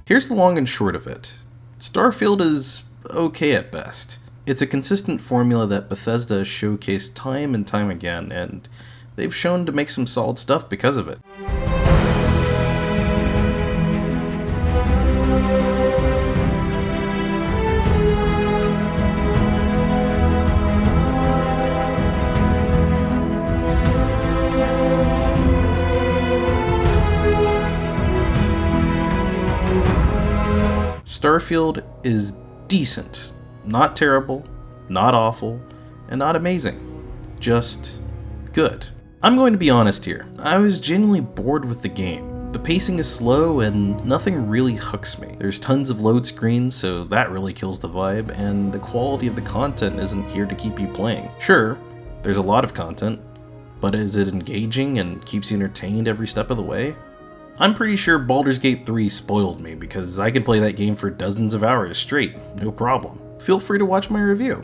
Here's the long and short of it. Starfield is okay at best. It's a consistent formula that Bethesda has showcased time and time again, and they've shown to make some solid stuff because of it. Starfield is decent. Not terrible, not awful, and not amazing. Just good. I'm going to be honest here. I was genuinely bored with the game. The pacing is slow and nothing really hooks me. There's tons of load screens, so that really kills the vibe, and the quality of the content isn't here to keep you playing. Sure, there's a lot of content, but is it engaging and keeps you entertained every step of the way? I'm pretty sure Baldur's Gate 3 spoiled me because I can play that game for dozens of hours straight, no problem. Feel free to watch my review.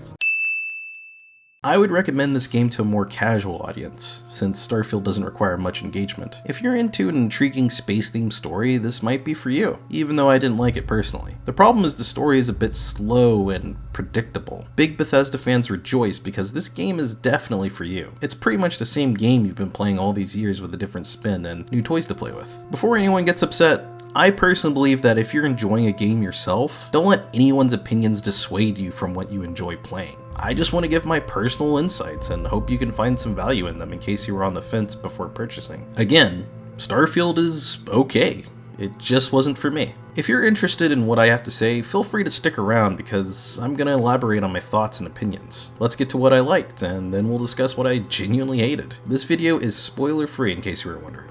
I would recommend this game to a more casual audience, since Starfield doesn't require much engagement. If you're into an intriguing space-themed story, this might be for you, even though I didn't like it personally. The problem is the story is a bit slow and predictable. Big Bethesda fans rejoice because this game is definitely for you. It's pretty much the same game you've been playing all these years with a different spin and new toys to play with. Before anyone gets upset, I personally believe that if you're enjoying a game yourself, don't let anyone's opinions dissuade you from what you enjoy playing. I just want to give my personal insights and hope you can find some value in them in case you were on the fence before purchasing. Again, Starfield is okay. It just wasn't for me. If you're interested in what I have to say, feel free to stick around because I'm going to elaborate on my thoughts and opinions. Let's get to what I liked, and then we'll discuss what I genuinely hated. This video is spoiler free in case you were wondering.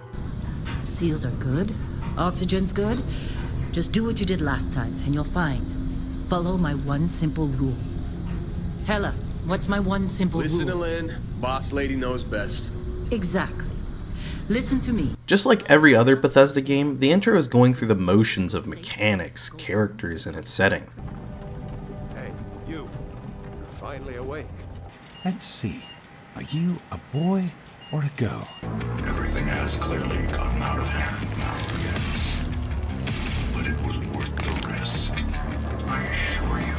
Seals are good. Oxygen's good. Just do what you did last time, and you're fine. Follow my one simple rule. Hella, what's my one simple rule? Listen to Lynn. Boss lady knows best. Exactly. Listen to me. Just like every other Bethesda game, the intro is going through the motions of mechanics, characters, and its setting. Hey, you're finally awake. Let's see. Are you a boy or a girl? Everything has clearly gotten out of hand now, yes. But it was worth the risk, I assure you.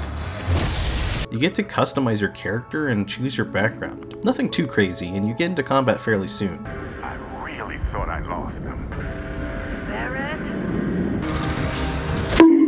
You get to customize your character and choose your background. Nothing too crazy, and you get into combat fairly soon. I really thought I lost them. Barrett?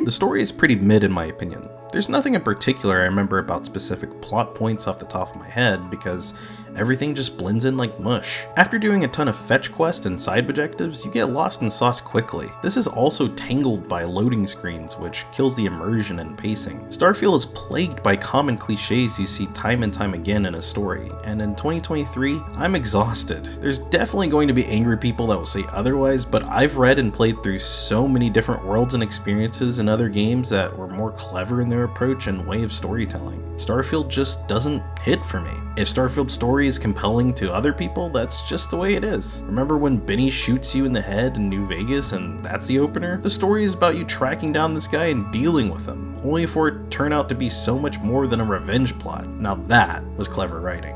The story is pretty mid in my opinion. There's nothing in particular I remember about specific plot points off the top of my head because everything just blends in like mush. After doing a ton of fetch quests and side objectives, you get lost in sauce quickly. This is also tangled by loading screens, which kills the immersion and pacing. Starfield is plagued by common cliches you see time and time again in a story, and in 2023, I'm exhausted. There's definitely going to be angry people that will say otherwise, but I've read and played through so many different worlds and experiences in other games that were more clever in their approach and way of storytelling. Starfield just doesn't hit for me. If Starfield's story is compelling to other people, that's just the way it is. Remember when Benny shoots you in the head in New Vegas and that's the opener? The story is about you tracking down this guy and dealing with him, only for it to turn out to be so much more than a revenge plot. Now that was clever writing.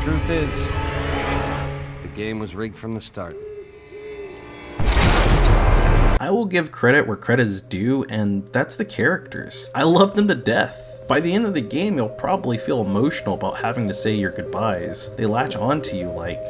Truth is, the game was rigged from the start. I will give credit where credit is due, and that's the characters. I love them to death. By the end of the game, you'll probably feel emotional about having to say your goodbyes. They latch onto you like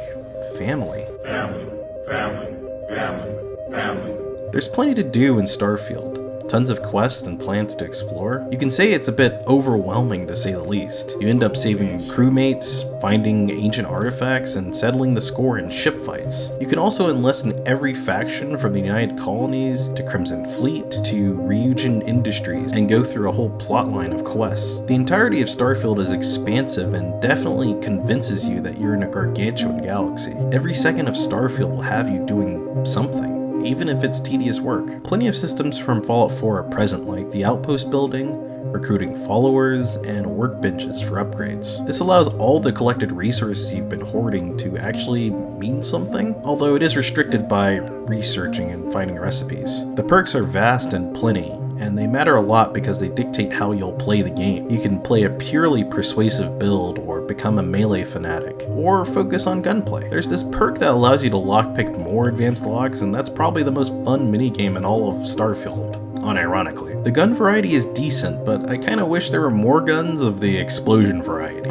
family. Family, family, family, family. There's plenty to do in Starfield. Tons of quests and plans to explore. You can say it's a bit overwhelming to say the least. You end up saving crewmates, finding ancient artifacts, and settling the score in ship fights. You can also enlist in every faction from the United Colonies to Crimson Fleet to Ryujin Industries and go through a whole plotline of quests. The entirety of Starfield is expansive and definitely convinces you that you're in a gargantuan galaxy. Every second of Starfield will have you doing something, even if it's tedious work. Plenty of systems from Fallout 4 are present, like the outpost building, recruiting followers, and workbenches for upgrades. This allows all the collected resources you've been hoarding to actually mean something, although it is restricted by researching and finding recipes. The perks are vast and plenty, and they matter a lot because they dictate how you'll play the game. You can play a purely persuasive build or become a melee fanatic, or focus on gunplay. There's this perk that allows you to lockpick more advanced locks, and that's probably the most fun minigame in all of Starfield, unironically. The gun variety is decent, but I kinda wish there were more guns of the explosion variety.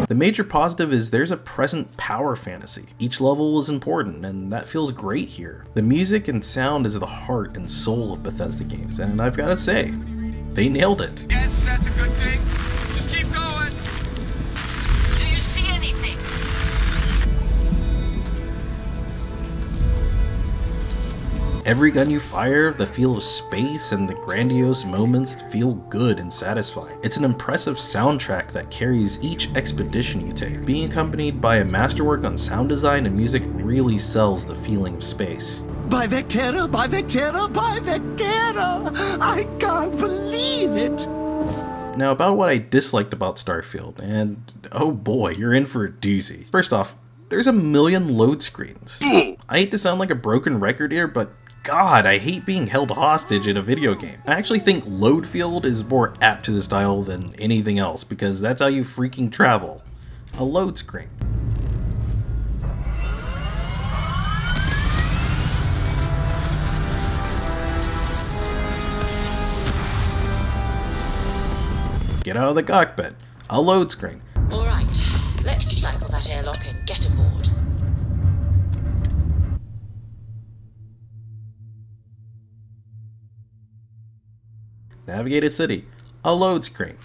The major positive is there's a present power fantasy. Each level is important, and that feels great here. The music and sound is the heart and soul of Bethesda games, and I've gotta say, they nailed it. Yes, that's a good thing. Just keep going. Do you see anything? Every gun you fire, the feel of space and the grandiose moments feel good and satisfying. It's an impressive soundtrack that carries each expedition you take. Being accompanied by a masterwork on sound design and music really sells the feeling of space. By Vectera, by Vectera, by Vectera! I can't believe it! Now about what I disliked about Starfield, and oh boy, you're in for a doozy. First off, there's a million load screens. I hate to sound like a broken record here, but God, I hate being held hostage in a video game. I actually think load field is more apt to the style than anything else, because that's how you freaking travel. A load screen. Get out of the cockpit. A load screen. Alright, let's cycle that airlock and get aboard. Navigate a city. A load screen.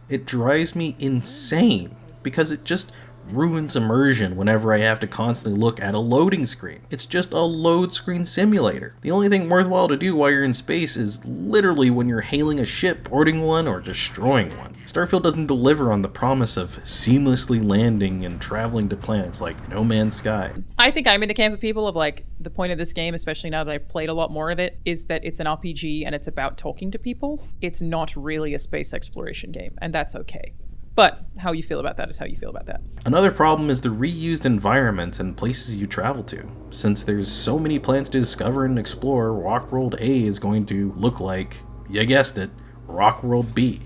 It drives me insane because it just ruins immersion whenever I have to constantly look at a loading screen. It's just a load screen simulator. The only thing worthwhile to do while you're in space is literally when you're hailing a ship, boarding one, or destroying one. Starfield doesn't deliver on the promise of seamlessly landing and traveling to planets like No Man's Sky. I think I'm in the camp of people of like, the point of this game, especially now that I've played a lot more of it, is that it's an RPG and it's about talking to people. It's not really a space exploration game, and that's okay. But how you feel about that is how you feel about that. Another problem is the reused environments and places you travel to. Since there's so many planets to discover and explore, Rockworld A is going to look like, you guessed it, Rockworld B.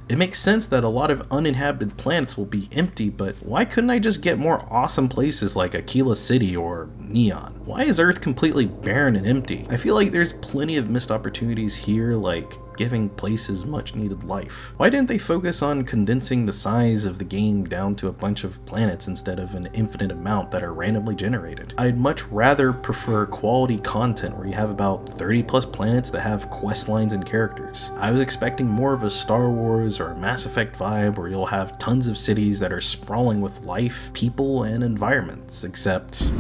It makes sense that a lot of uninhabited planets will be empty, but why couldn't I just get more awesome places like Aquila City or Neon? Why is Earth completely barren and empty? I feel like there's plenty of missed opportunities here, like giving places much needed life. Why didn't they focus on condensing the size of the game down to a bunch of planets instead of an infinite amount that are randomly generated? I'd much rather prefer quality content where you have about 30 plus planets that have quest lines and characters. I was expecting more of a Star Wars or Mass Effect vibe where you'll have tons of cities that are sprawling with life, people, and environments, except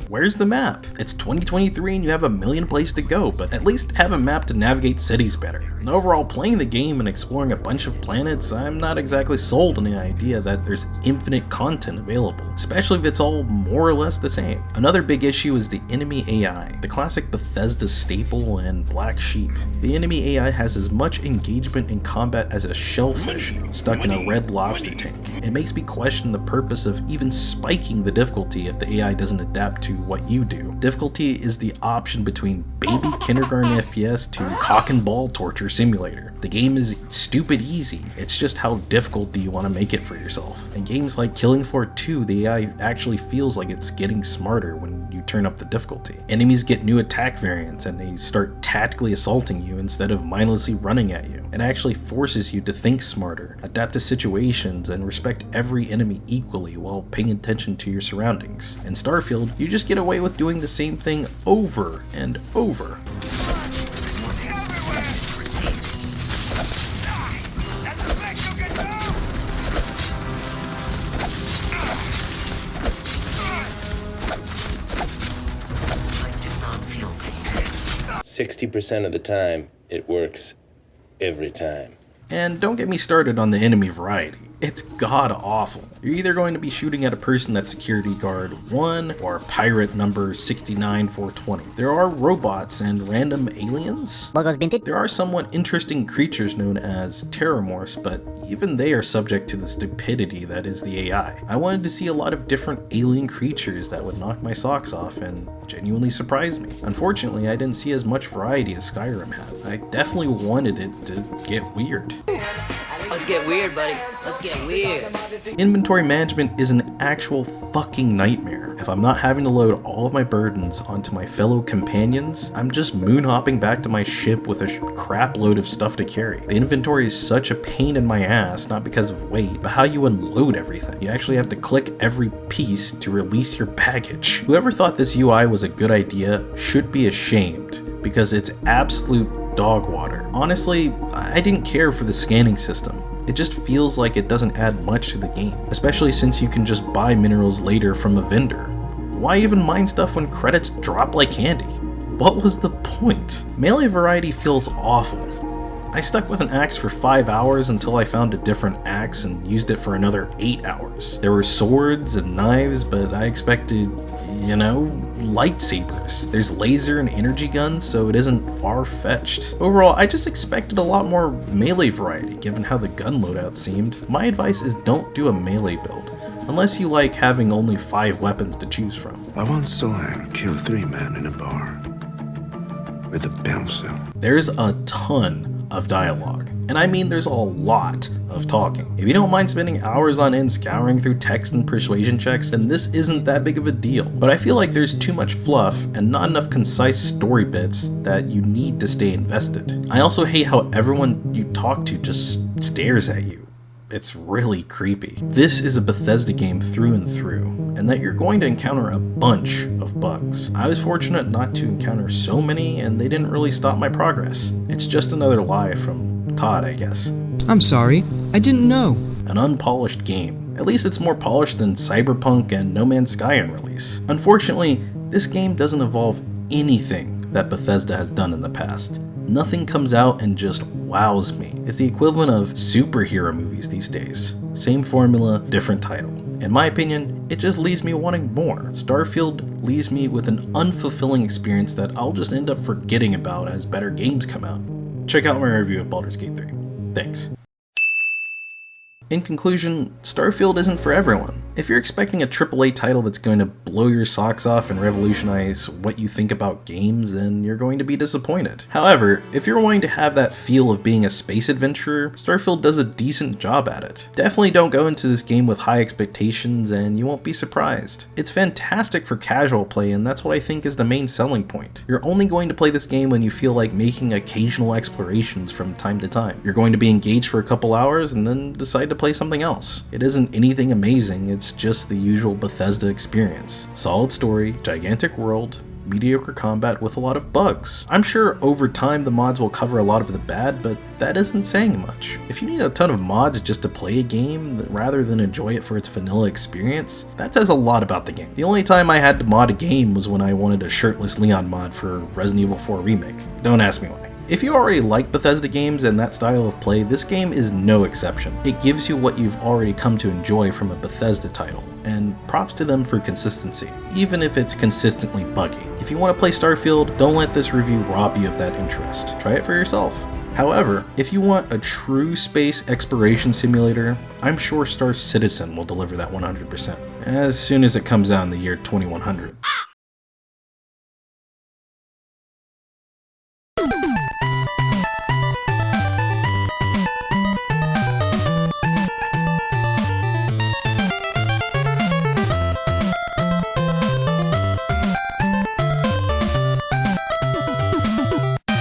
where's the map? It's 2023 and you have a million places to go, but at least have a map to navigate cities better. Overall, playing the game and exploring a bunch of planets, I'm not exactly sold on the idea that there's infinite content available, especially if it's all more or less the same. Another big issue is the enemy AI, the classic Bethesda staple and black sheep. The enemy AI has as much engagement in combat as a shellfish stuck in a red lobster tank. It makes me question the purpose of even spiking the difficulty if the AI doesn't adapt to what you do. Difficulty is the option between baby kindergarten FPS to cock and ball torture simulator. The game is stupid easy, it's just how difficult do you want to make it for yourself. In games like Killing Floor 2, the AI actually feels like it's getting smarter when you turn up the difficulty. Enemies get new attack variants and they start tactically assaulting you instead of mindlessly running at you. It actually forces you to think smarter, adapt to situations, and respect every enemy equally while paying attention to your surroundings. In Starfield, you just get away with doing the same thing over and over. I do not feel pain. 60% of the time, it works every time. And don't get me started on the enemy variety. It's god awful. You're either going to be shooting at a person that's security guard 1 or pirate number 69420. There are robots and random aliens. There are somewhat interesting creatures known as terramorphs, but even they are subject to the stupidity that is the AI. I wanted to see a lot of different alien creatures that would knock my socks off and genuinely surprise me. Unfortunately, I didn't see as much variety as Skyrim had. I definitely wanted it to get weird. Let's get weird, buddy. Let's get weird. Inventory management is an actual fucking nightmare. If I'm not having to load all of my burdens onto my fellow companions, I'm just moonhopping back to my ship with a crap load of stuff to carry. The inventory is such a pain in my ass, not because of weight, but how you unload everything. You actually have to click every piece to release your baggage. Whoever thought this UI was a good idea should be ashamed, because it's absolute dog water. Honestly, I didn't care for the scanning system. It just feels like it doesn't add much to the game, especially since you can just buy minerals later from a vendor. Why even mine stuff when credits drop like candy? What was the point? Melee variety feels awful. I stuck with an axe for 5 hours until I found a different axe and used it for another 8 hours. There were swords and knives, but I expected, lightsabers. There's laser and energy guns, so it isn't far-fetched. Overall, I just expected a lot more melee variety, given how the gun loadout seemed. My advice is don't do a melee build, unless you like having only 5 weapons to choose from. I once saw him kill 3 men in a bar with a pencil. There's a ton of dialogue, and I mean there's a lot of talking. If you don't mind spending hours on end scouring through text and persuasion checks, then this isn't that big of a deal. But I feel like there's too much fluff and not enough concise story bits that you need to stay invested. I also hate how everyone you talk to just stares at you. It's really creepy. This is a Bethesda game through and through, and that you're going to encounter a bunch of bugs. I was fortunate not to encounter so many, and they didn't really stop my progress. It's just another lie from Todd, I guess. I'm sorry, I didn't know. An unpolished game. At least it's more polished than Cyberpunk and No Man's Sky on release. Unfortunately, this game doesn't evolve anything that Bethesda has done in the past. Nothing comes out and just wows me. It's the equivalent of superhero movies these days. Same formula, different title. In my opinion, it just leaves me wanting more. Starfield leaves me with an unfulfilling experience that I'll just end up forgetting about as better games come out. Check out my review of Baldur's Gate 3. Thanks. In conclusion, Starfield isn't for everyone. If you're expecting a AAA title that's going to blow your socks off and revolutionize what you think about games, then you're going to be disappointed. However, if you're wanting to have that feel of being a space adventurer, Starfield does a decent job at it. Definitely don't go into this game with high expectations and you won't be surprised. It's fantastic for casual play, and that's what I think is the main selling point. You're only going to play this game when you feel like making occasional explorations from time to time. You're going to be engaged for a couple hours and then decide to play something else. It isn't anything amazing, it's just the usual Bethesda experience. Solid story, gigantic world, mediocre combat with a lot of bugs. I'm sure over time the mods will cover a lot of the bad, but that isn't saying much. If you need a ton of mods just to play a game rather than enjoy it for its vanilla experience, that says a lot about the game. The only time I had to mod a game was when I wanted a shirtless Leon mod for Resident Evil 4 Remake. Don't ask me why. If you already like Bethesda games and that style of play, this game is no exception. It gives you what you've already come to enjoy from a Bethesda title, and props to them for consistency, even if it's consistently buggy. If you want to play Starfield, don't let this review rob you of that interest. Try it for yourself. However, if you want a true space exploration simulator, I'm sure Star Citizen will deliver that 100%, as soon as it comes out in the year 2100.